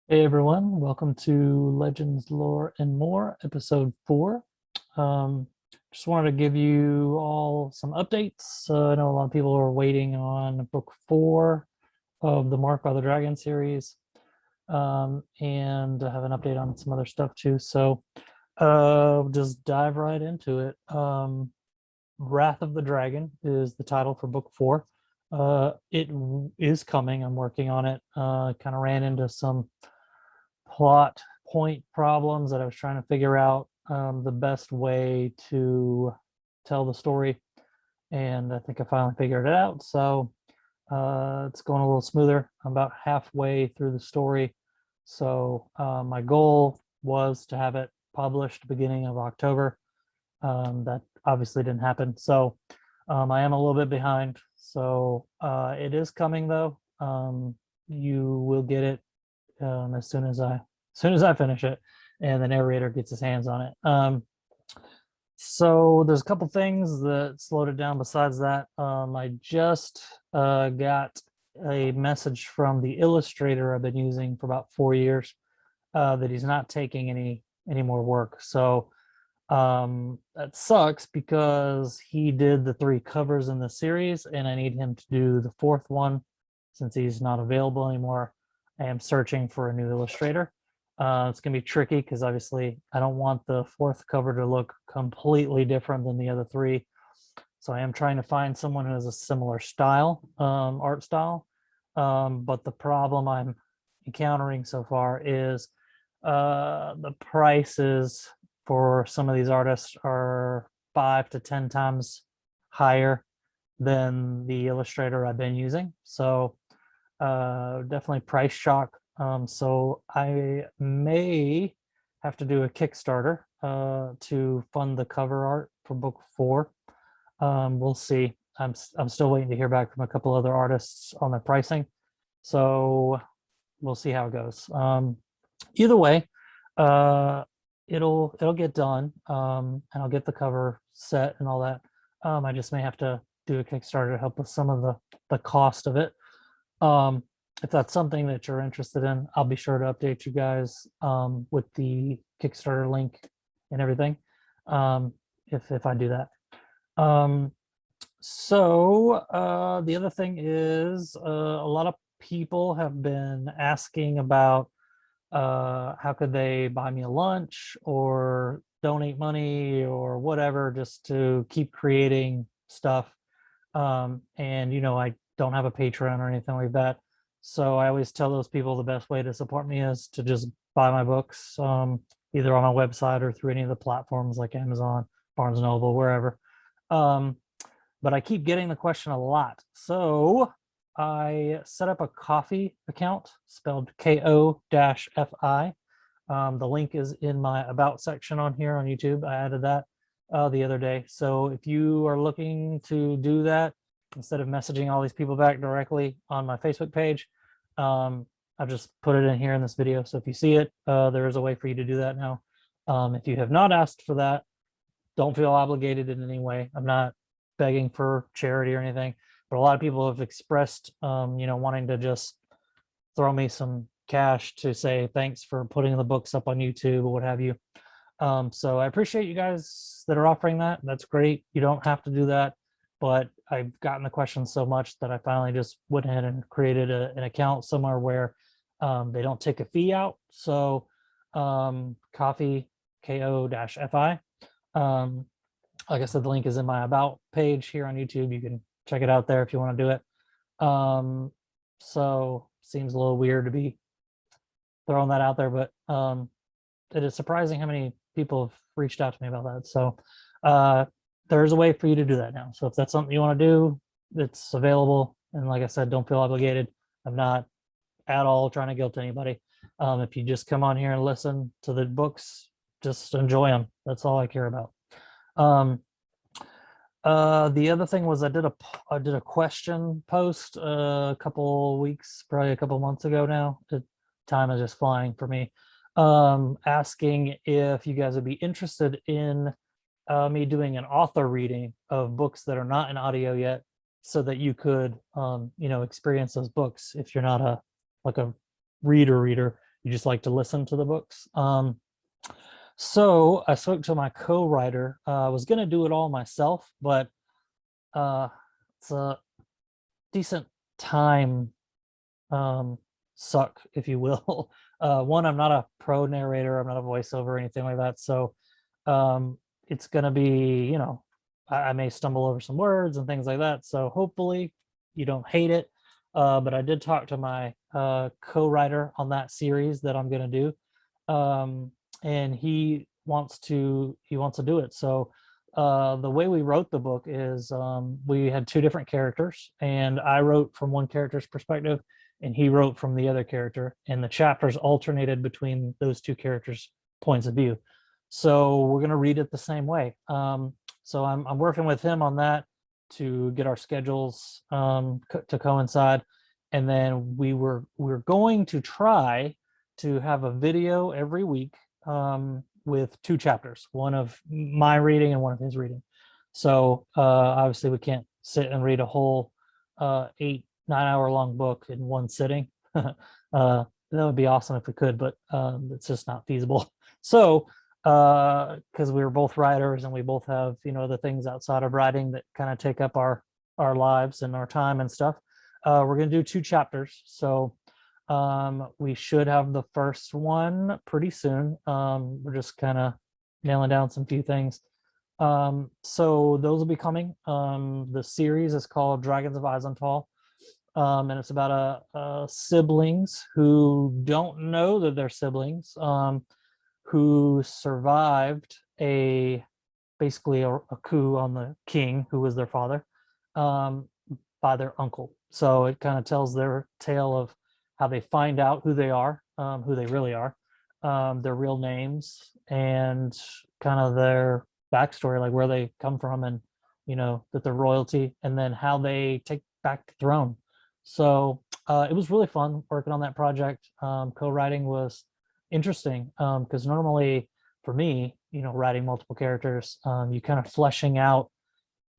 Hey everyone, welcome to Legends, Lore, and More, episode 4. Um, just wanted to give you all some updates. I know a lot of people are waiting on book 4 of the Mark by the Dragon series, and I have an update on some other stuff too. So just dive right into it. Wrath of the Dragon is the title for book 4. It is coming. I'm working on it. Kind of ran into some plot point problems that I was trying to figure out the best way to tell the story. And I think I finally figured it out. So it's going a little smoother. I'm about halfway through the story. So my goal was to have it published beginning of October. That obviously didn't happen. So I am a little bit behind. So it is coming though. You will get it as soon as I finish it and the narrator gets his hands on it. So there's a couple things that slowed it down besides that. I just got a message from the illustrator I've been using for about 4 years that he's not taking any more work. So that sucks because he did the 3 covers in the series and I need him to do the 4th one since he's not available anymore. I am searching for a new illustrator. It's going to be tricky because obviously I don't want the 4th cover to look completely different than the other 3. So I am trying to find someone who has a similar style, art style. But the problem I'm encountering so far is the prices for some of these artists are 5 to 10 times higher than the illustrator I've been using. So definitely price shock. So I may have to do a Kickstarter to fund the cover art for book 4. We'll see. I'm still waiting to hear back from a couple other artists on their pricing. So we'll see how it goes. Either way, uh, it'll get done, and I'll get the cover set and all that. I just may have to do a Kickstarter to help with some of the cost of it. Um, if that's something that you're interested in, I'll be sure to update you guys with the Kickstarter link and everything. If I do that. Um, so the other thing is a lot of people have been asking about how could they buy me a lunch or donate money or whatever just to keep creating stuff. And I don't have a Patreon or anything like that. So I always tell those people the best way to support me is to just buy my books, either on my website or through any of the platforms like Amazon, Barnes and Noble, wherever. Um, but I keep getting the question a lot. So I set up a Ko-fi account spelled KO-FI. The link is in my about section on here on YouTube. I added that the other day. So if you are looking to do that, instead of messaging all these people back directly on my Facebook page, I've just put it in here in this video. So if you see it, there is a way for you to do that now. If you have not asked for that, don't feel obligated in any way. I'm not begging for charity or anything, but a lot of people have expressed, wanting to just throw me some cash to say thanks for putting the books up on YouTube or what have you. So I appreciate you guys that are offering that. That's great. You don't have to do that, but I've gotten the question so much that I finally just went ahead and created an account somewhere where they don't take a fee out. So Ko-fi, KO-FI. Like I said, the link is in my about page here on YouTube. You can check it out there if you want to do it. So seems a little weird to be throwing that out there, but it is surprising how many people have reached out to me about that. So there's a way for you to do that now. So if that's something you want to do, it's available. And like I said, don't feel obligated. I'm not at all trying to guilt anybody. If you just come on here and listen to the books, just enjoy them. That's all I care about. The other thing was I did a question post a couple weeks, probably a couple months ago now. The time is just flying for me. Asking if you guys would be interested in me doing an author reading of books that are not in audio yet, so that you could experience those books if you're not a reader. you just like to listen to the books. So I spoke to my co-writer. I was going to do it all myself, but it's a decent time suck, if you will. One, I'm not a pro narrator. I'm not a voiceover or anything like that. So it's going to be, I may stumble over some words and things like that. So hopefully you don't hate it. But I did talk to my co-writer on that series that I'm going to do. And he wants to do it. So the way we wrote the book is we had two different characters, and I wrote from one character's perspective and he wrote from the other character, and the chapters alternated between those two characters' points of view. So we're going to read it the same way. So I'm working with him on that to get our schedules to coincide. And then we're going to try to have a video every week with two chapters, one of my reading and one of his reading. So obviously we can't sit and read a whole 8-9 hour long book in one sitting. That would be awesome if we could, but it's just not feasible. So because we were both writers and we both have the things outside of writing that kind of take up our lives and our time and stuff, we're going to do two chapters. So we should have the first one pretty soon. We're just kind of nailing down some few things. So those will be coming. The series is called Dragons of Eisenthal. And it's about siblings who don't know that they're siblings, who survived basically a coup on the king, who was their father, by their uncle. So it kind of tells their tale of how they find out who they are, who they really are, their real names, and kind of their backstory, like where they come from, and that they're royalty, and then how they take back the throne. So it was really fun working on that project. Co-writing was interesting because normally for me, writing multiple characters, you kind of fleshing out,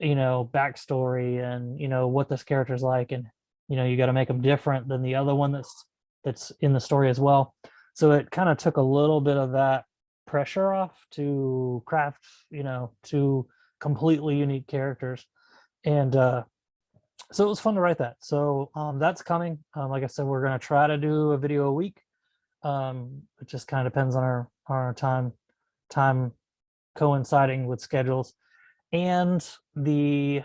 backstory and what this character's like, and you got to make them different than the other one that's in the story as well. So it kind of took a little bit of that pressure off to craft, two completely unique characters. And so it was fun to write that. So that's coming. Like I said, we're going to try to do a video a week. It just kind of depends on our time coinciding with schedules, and the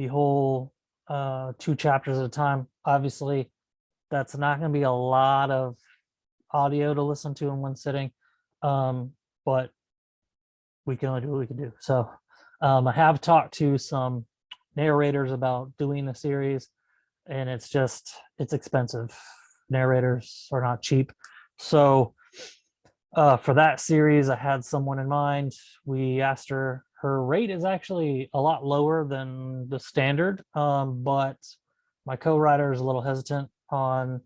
whole 2 chapters at a time. Obviously, that's not going to be a lot of audio to listen to in one sitting, but we can only do what we can do. So I have talked to some narrators about doing the series, and it's expensive. Narrators are not cheap. So for that series, I had someone in mind. We asked her rate is actually a lot lower than the standard, but my co-writer is a little hesitant on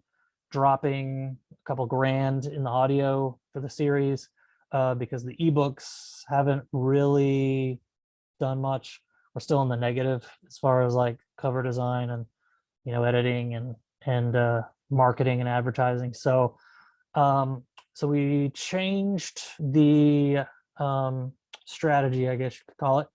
dropping a couple grand in the audio for the series because the ebooks haven't really done much. We're still in the negative as far as like cover design and editing and marketing and advertising. So so we changed the strategy, I guess you could call it.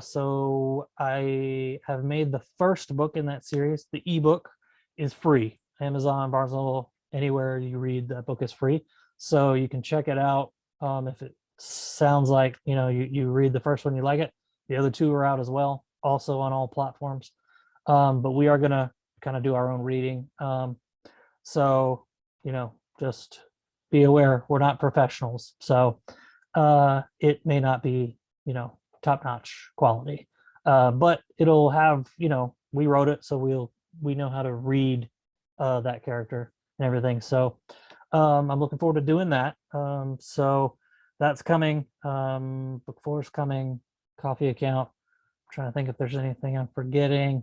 So I have made the first book in that series. The ebook is free. Amazon, Barnes & Noble, anywhere you read, that book is free. So you can check it out. If it sounds like you read the first one, you like it. The other 2 are out as well, also on all platforms. But we are gonna kind of do our own reading. So just be aware, we're not professionals. So it may not be top-notch quality, but it'll have we wrote it, so we know how to read that character and everything. So I'm looking forward to doing that. So that's coming. Book 4 is coming. Coffee account. I'm trying to think if there's anything I'm forgetting.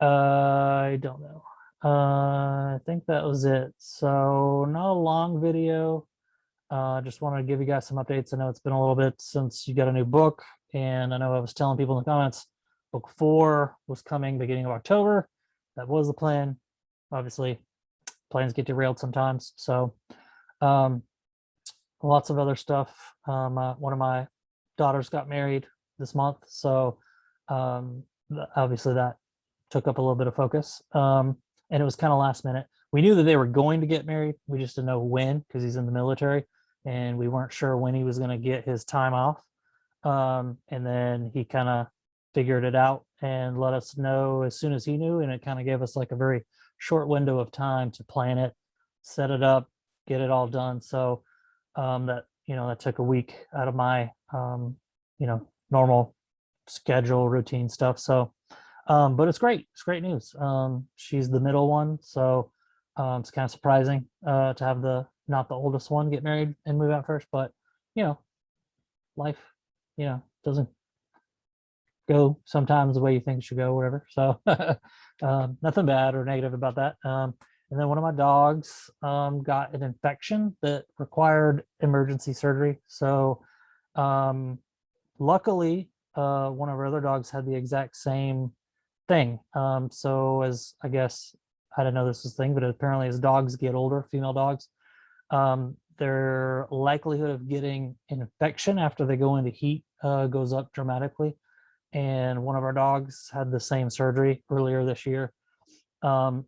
I don't know. I think that was it. So not a long video. Just wanted to give you guys some updates. I know it's been a little bit since you got a new book, and I know I was telling people in the comments, book 4 was coming beginning of October. That was the plan. Obviously, plans get derailed sometimes. So um, lots of other stuff. One of my daughters got married this month, so obviously that took up a little bit of focus. And it was kind of last minute. We knew that they were going to get married. We just didn't know when because he's in the military, and we weren't sure when he was going to get his time off. And then he kind of figured it out and let us know as soon as he knew, and it kind of gave us like a very short window of time to plan it, set it up, get it all done. So that that took a week out of my normal schedule routine stuff. So but it's great. It's great news. She's the middle one, so it's kind of surprising to have the not the oldest one get married and move out first. But life, doesn't go sometimes the way you think it should go, whatever. So nothing bad or negative about that. And then one of my dogs got an infection that required emergency surgery. So luckily, one of our other dogs had the exact same thing. So as I guess, I didn't know this was a thing, but apparently as dogs get older, female dogs, their likelihood of getting an infection after they go into heat goes up dramatically. And one of our dogs had the same surgery earlier this year. And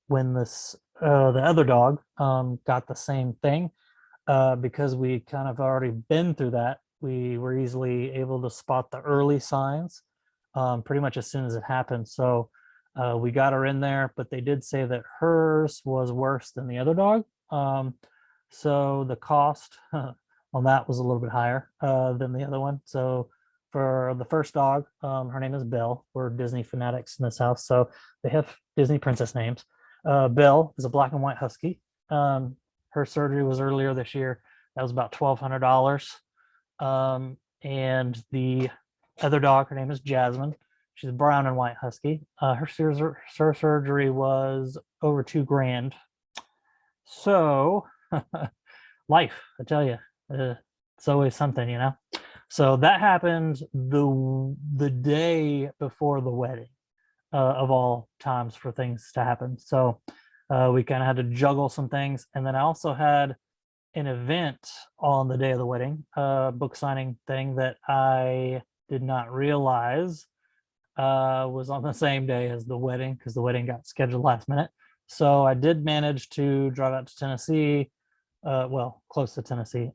when the other dog got the same thing, because we kind of already been through that, we were easily able to spot the early signs pretty much as soon as it happened. So we got her in there, but they did say that hers was worse than the other dog. So the cost on that was a little bit higher than the other one. So for the first dog, her name is Belle. We're Disney fanatics in this house, so they have Disney princess names. Belle is a black and white husky. Her surgery was earlier this year. That was about $1,200. And the other dog, her name is Jasmine. She's a brown and white husky. Her surgery was over $2,000. So life, I tell you, it's always something, So that happened the day before the wedding, of all times for things to happen. So we kind of had to juggle some things. And then I also had an event on the day of the wedding, book signing thing that I did not realize was on the same day as the wedding, because the wedding got scheduled last minute. So I did manage to drive out to Tennessee, well, close to Tennessee.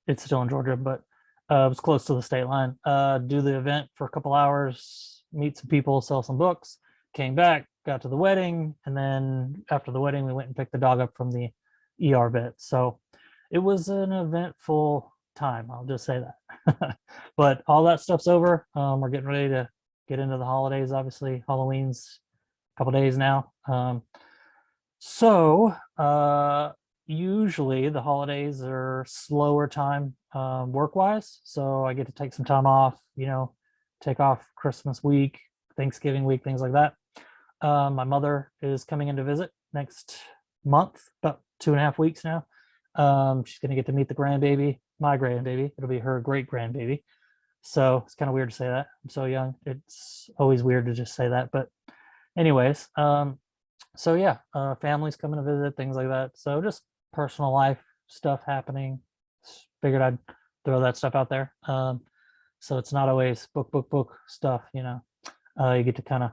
It's still in Georgia, but it was close to the state line. Do the event for a couple hours, meet some people, sell some books, came back, got to the wedding, and then after the wedding, we went and picked the dog up from the ER vet. So it was an eventful time, I'll just say that. But all that stuff's over. We're getting ready to get into the holidays, obviously. Halloween's a couple days now. So usually the holidays are slower time work-wise. So I get to take some time off, take off Christmas week, Thanksgiving week, things like that. My mother is coming in to visit next month, about 2.5 weeks now. She's going to get to meet the grandbaby, my grandbaby. It'll be her great grandbaby. So it's kind of weird to say that. I'm so young. It's always weird to just say that. But anyways, so yeah, families coming to visit, things like that. So just personal life stuff happening. Figured I'd throw that stuff out there. So it's not always book stuff, you get to kind of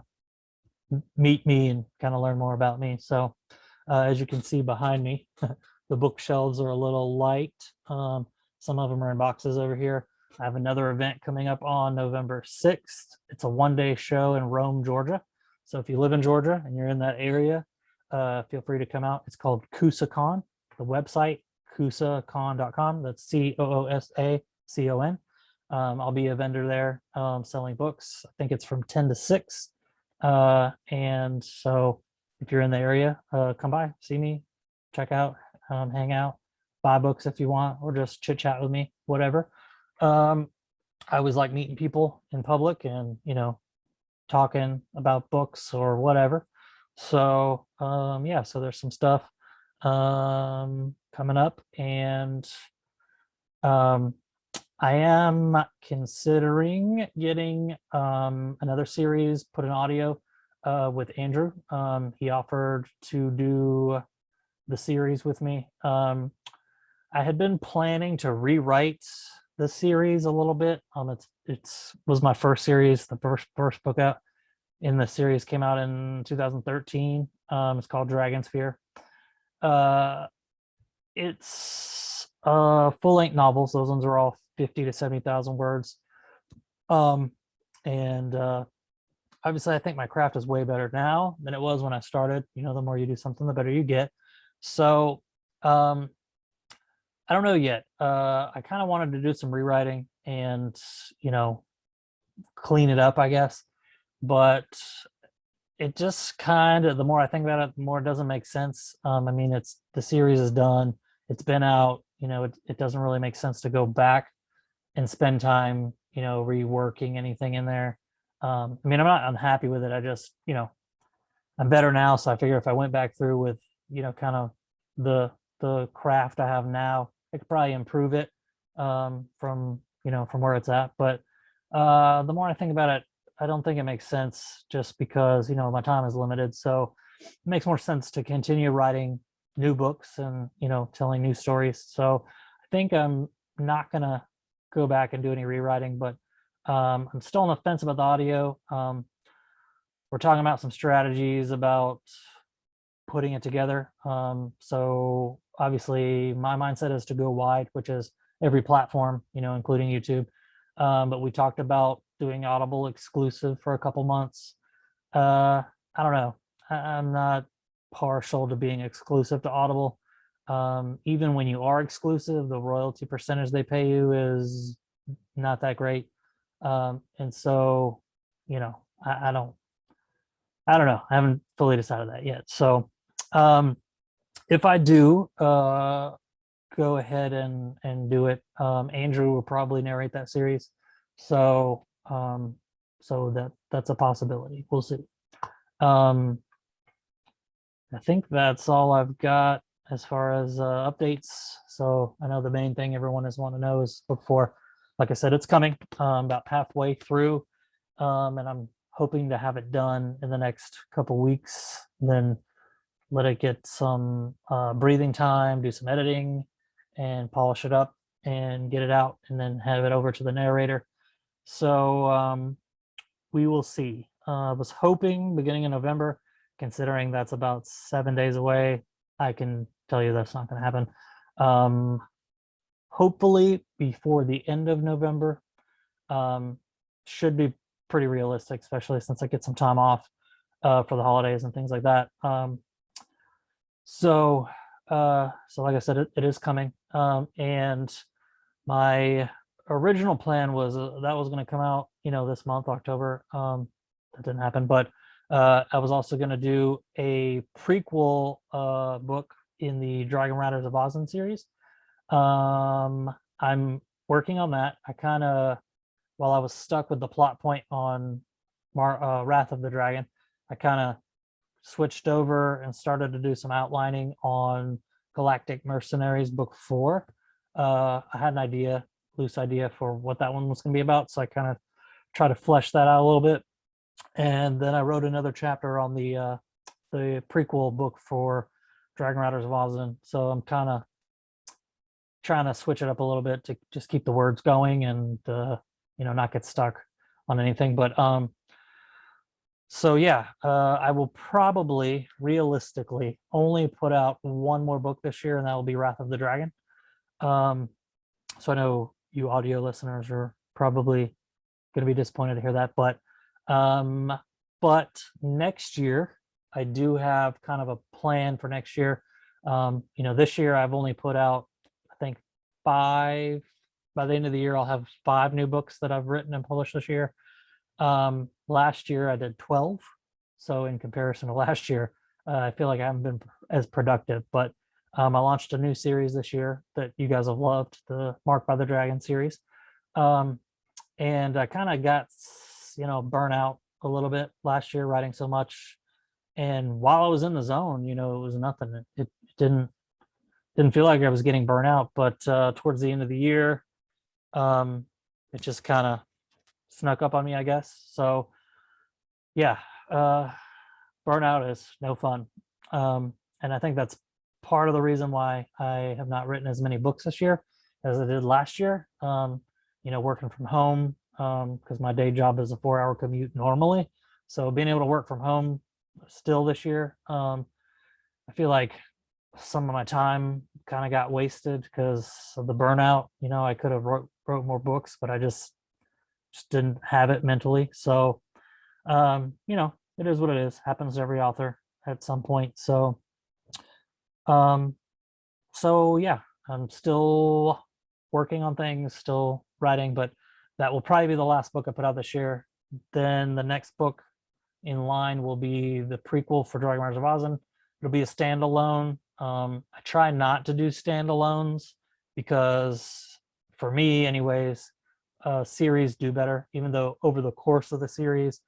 meet me and kind of learn more about me. So as you can see behind me, the bookshelves are a little light. Some of them are in boxes over here. I have another event coming up on November 6th. It's a one-day show in Rome, Georgia. So if you live in Georgia and you're in that area, feel free to come out. It's called CoosaCon. The website, coosacon.com. That's COOSACON. I'll be a vendor there selling books. I think it's from 10 to 6. And so if you're in the area, come by, see me, check out, hang out, buy books if you want, or just chit chat with me, whatever. I always like meeting people in public and, talking about books or whatever. So, yeah, so there's some stuff coming up, and I am considering getting another series put in audio with Andrew. He offered to do the series with me. I had been planning to rewrite the series a little bit. It's was my first series. The first book out in the series came out in 2013. It's called Dragonsphere. It's full-length novels. Those ones are all 50 to 70,000 words. And obviously, I think my craft is way better now than it was when I started. You know, the more you do something, the better you get. So I don't know yet. I kind of wanted to do some rewriting and, you know, clean it up, I guess. But it just kind of, the more I think about it, the more it doesn't make sense. I mean, the series is done. It's been out. You know, it doesn't really make sense to go back and spend time, you know, reworking anything in there. I mean, I'm not unhappy with it. I just, you know, I'm better now. So I figure if I went back through with, you know, kind of the craft I have now, I could probably improve it from, you know, from where it's at. But the more I think about it, I don't think it makes sense just because, you know, my time is limited. So it makes more sense to continue writing new books and, you know, telling new stories. So I think I'm not going to go back and do any rewriting, but I'm still on the fence about the audio. We're talking about some strategies about putting it together. So obviously my mindset is to go wide, which is every platform, you know, including YouTube. But we talked about doing Audible exclusive for a couple months. I don't know. I'm not partial to being exclusive to Audible. Even when you are exclusive, the royalty percentage they pay you is not that great. And so, you know, I don't know. I haven't fully decided that yet. So if I do go ahead and do it, Andrew will probably narrate that series. So that's a possibility. We'll see. I think that's all I've got as far as updates. So I know the main thing everyone is wanting to know is look for, like I said, it's coming about halfway through, and I'm hoping to have it done in the next couple weeks. Then let it get some breathing time, do some editing, and polish it up and get it out, and then have it over to the narrator. So we will see. I was hoping beginning of November, considering that's about 7 days away. I can tell you that's not going to happen. Hopefully before the end of November. Should be pretty realistic, especially since I get some time off for the holidays and things like that. So like I said, it is coming. And my original plan was that was going to come out, you know, this month, October. That didn't happen, but I was also going to do a prequel book in the Dragon Riders of Ozen series. I'm working on that. I kind of, while I was stuck with the plot point on Wrath of the Dragon, I kind of switched over and started to do some outlining on Galactic Mercenaries book 4. I had an loose idea for what that one was going to be about, so I kind of tried to flesh that out a little bit. And then I wrote another chapter on the prequel book for Dragon Riders of Ozen. So I'm kind of trying to switch it up a little bit to just keep the words going and you know, not get stuck on anything. But so yeah, I will probably realistically only put out one more book this year, and that will be Wrath of the Dragon. So I know you audio listeners are probably going to be disappointed to hear that, but next year I do have kind of a plan for next year. You know, this year I've only put out, I think, 5. By the end of the year, I'll have 5 new books that I've written and published this year. Last year I did 12. So in comparison to last year, I feel like I haven't been as productive, but I launched a new series this year that you guys have loved, the Marked by the Dragon series. And I kind of got, you know, burnt out a little bit last year writing so much. And while I was in the zone, you know, it was nothing. It didn't feel like I was getting burnt out, but towards the end of the year, it just kind of snuck up on me, I guess. So yeah, burnout is no fun. And I think that's part of the reason why I have not written as many books this year as I did last year. Working from home, because my day job is a 4-hour commute normally. So being able to work from home still this year, I feel like some of my time kind of got wasted because of the burnout. I could have wrote more books, but I just didn't have it mentally. So, it is what it is. Happens to every author at some point. Um, so yeah, I'm still working on things, still writing, but that will probably be the last book I put out this year. Then the next book in line will be the prequel for Dragon Riders of Ozin. It'll be a standalone. I try not to do standalones because, for me, anyways, series do better. Even though over the course of the series,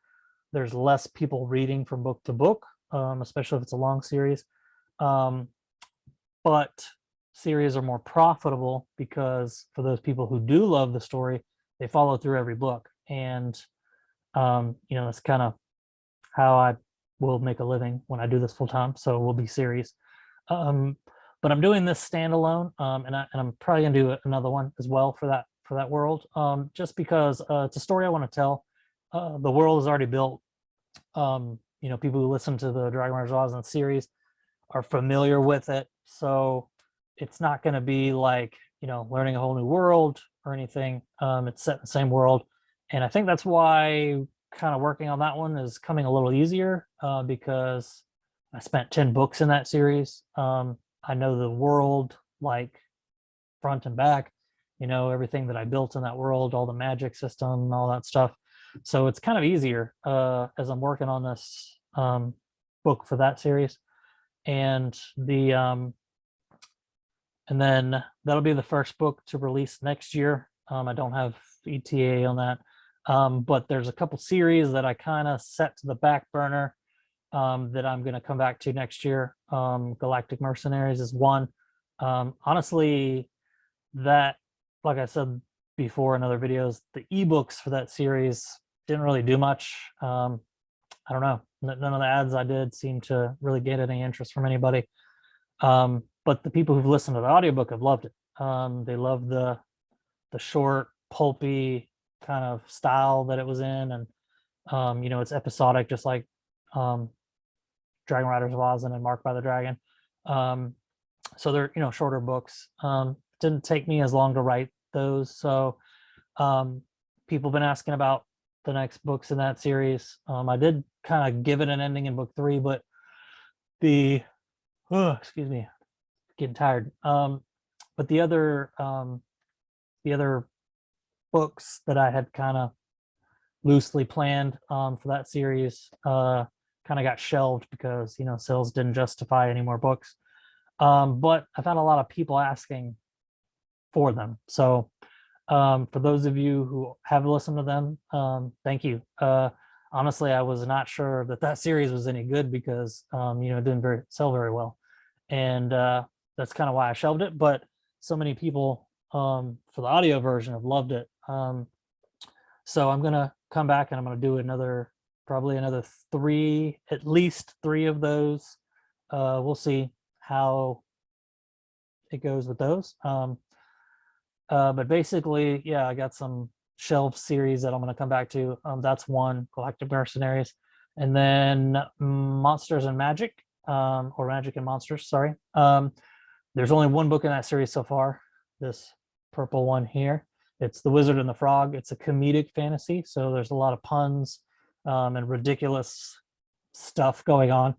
there's less people reading from book to book, especially if it's a long series. But series are more profitable because for those people who do love the story, they follow through every book. And, that's kind of how I will make a living when I do this full time. So it will be series. But I'm doing this standalone, and I'm probably gonna do another one as well for that world, just because it's a story I want to tell. The world is already built. People who listen to the Dragon Riders Ozin series are familiar with it, so it's not going to be like learning a whole new world or anything. It's set in the same world, and I think that's why kind of working on that one is coming a little easier, because I spent 10 books in that series. I know the world like front and back, everything that I built in that world, all the magic system and all that stuff. So it's kind of easier as I'm working on this book for that series. And and then that'll be the first book to release next year. I don't have ETA on that. But there's a couple series that I kind of set to the back burner, that I'm going to come back to next year. Galactic Mercenaries is one. Honestly, that, like I said before in other videos, the ebooks for that series didn't really do much. I don't know. None of the ads I did seem to really get any interest from anybody. But the people who've listened to the audiobook have loved it. They love the short, pulpy kind of style that it was in, and it's episodic, just like Dragon Riders of Oz and Marked by the Dragon. So they're shorter books. Didn't take me as long to write those, so people have been asking about the next books in that series. I did kind of give it an ending in book 3, but excuse me, getting tired. But the other books that I had kind of loosely planned for that series kind of got shelved because sales didn't justify any more books. But I've had a lot of people asking for them, so for those of you who have listened to them, thank you. Honestly, I was not sure that series was any good because it didn't sell very well, and that's kind of why I shelved it. But so many people for the audio version have loved it. So I'm gonna come back and I'm gonna do probably another 3, at least 3 of those. We'll see how it goes with those. But basically, yeah, I got some shelf series that I'm going to come back to. That's one, Galactic Mercenaries, and then Monsters and Magic, or Magic and Monsters. Sorry. There's only one book in that series so far. This purple one here. It's The Wizard and the Frog. It's a comedic fantasy, so there's a lot of puns and ridiculous stuff going on.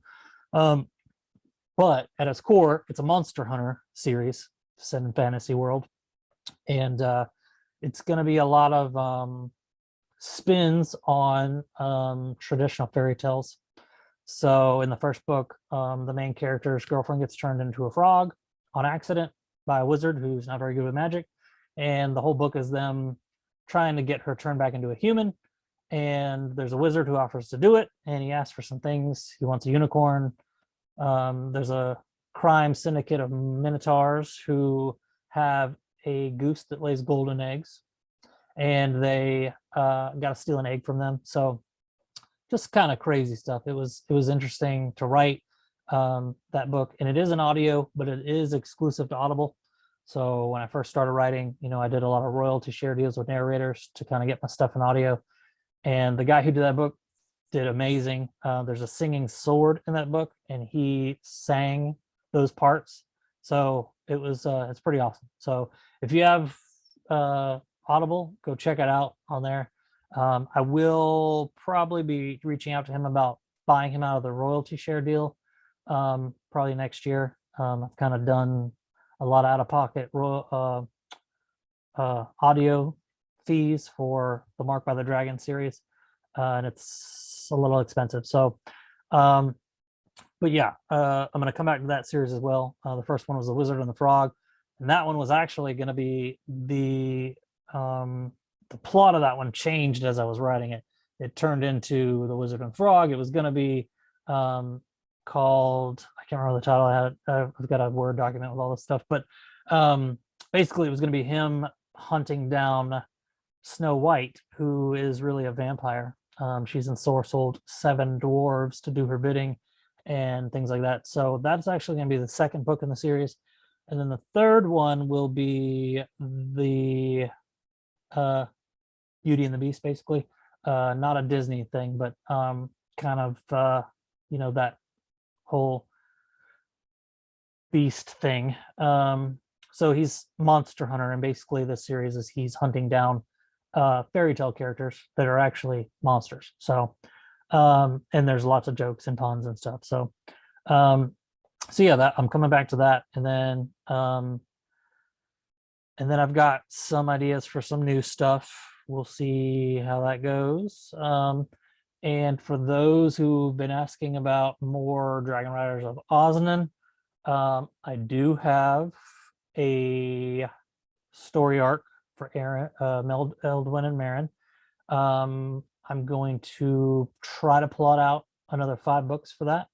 But at its core, it's a Monster Hunter series set in fantasy world. And it's going to be a lot of spins on traditional fairy tales. So in the first book, the main character's girlfriend gets turned into a frog on accident by a wizard who's not very good with magic. And the whole book is them trying to get her turned back into a human. And there's a wizard who offers to do it, and he asks for some things. He wants a unicorn. There's a crime syndicate of minotaurs who have a goose that lays golden eggs, and they got to steal an egg from them. So just kind of crazy stuff. It was interesting to write that book, and it is an audio, but it is exclusive to Audible. So when I first started writing, I did a lot of royalty share deals with narrators to kind of get my stuff in audio. And the guy who did that book did amazing. There's a singing sword in that book, and he sang those parts. So it's pretty awesome. So if you have Audible, go check it out on there. I will probably be reaching out to him about buying him out of the royalty share deal probably next year. I've kind of done a lot of out-of-pocket audio fees for the Mark by the Dragon series, and it's a little expensive. So, but yeah, I'm going to come back to that series as well. The first one was The Wizard and the Frog, and that one was actually going to be the plot of that one changed as I was writing it. It turned into The Wizard and Frog. It was going to be called, I can't remember the title. I've got a Word document with all this stuff, but basically it was going to be him hunting down Snow White, who is really a vampire. She's ensorcelled 7 dwarves to do her bidding and things like that. So that's actually going to be the second book in the series. And then the third one will be the Beauty and the Beast, basically. Not a Disney thing, but kind of, that whole beast thing. So he's monster hunter, and basically this series is he's hunting down fairy tale characters that are actually monsters. So and there's lots of jokes and puns and stuff. So yeah, that I'm coming back to that, and then I've got some ideas for some new stuff. We'll see how that goes. And for those who've been asking about more Dragon Riders of Osnan, I do have a story arc for Aaron, Eldwin and Marin. I'm going to try to plot out another 5 books for that.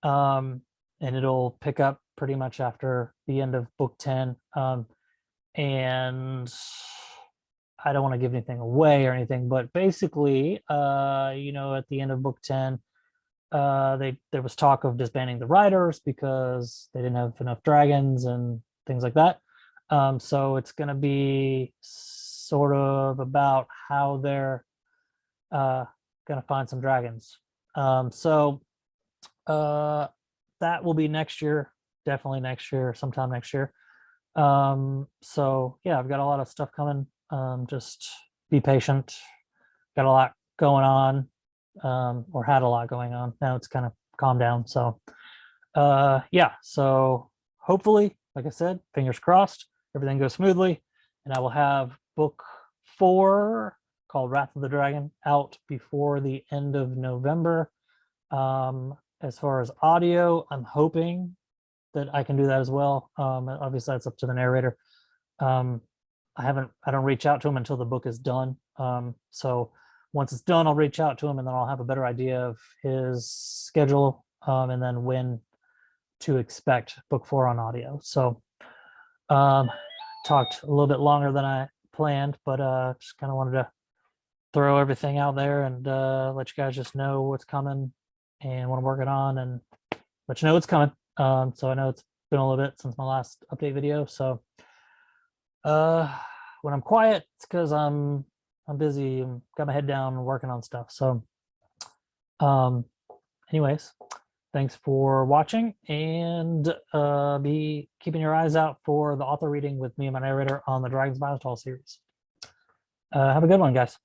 And it'll pick up pretty much after the end of book 10. And I don't want to give anything away or anything, but basically, at the end of book 10, there was talk of disbanding the riders because they didn't have enough dragons and things like that. So it's going to be sort of about how they're going to find some dragons. So that will be next year, definitely next year, sometime next year. So yeah, I've got a lot of stuff coming. Just be patient. Got a lot going on, or had a lot going on. Now it's kind of calmed down. So yeah, so hopefully, like I said, fingers crossed, everything goes smoothly, and I will have book 4 called Wrath of the Dragon out before the end of November. As far as audio, I'm hoping that I can do that as well. Obviously that's up to the narrator. I don't reach out to him until the book is done. So once it's done, I'll reach out to him, and then I'll have a better idea of his schedule, and then when to expect book 4 on audio. So talked a little bit longer than I planned, but just kind of wanted to throw everything out there and let you guys just know what's coming and what I'm working on, and let you know what's coming. So I know it's been a little bit since my last update video. So when I'm quiet, it's because I'm busy and got my head down and working on stuff. So anyways, thanks for watching, and be keeping your eyes out for the author reading with me and my narrator on the Dragons Minotaur series. Have a good one, guys.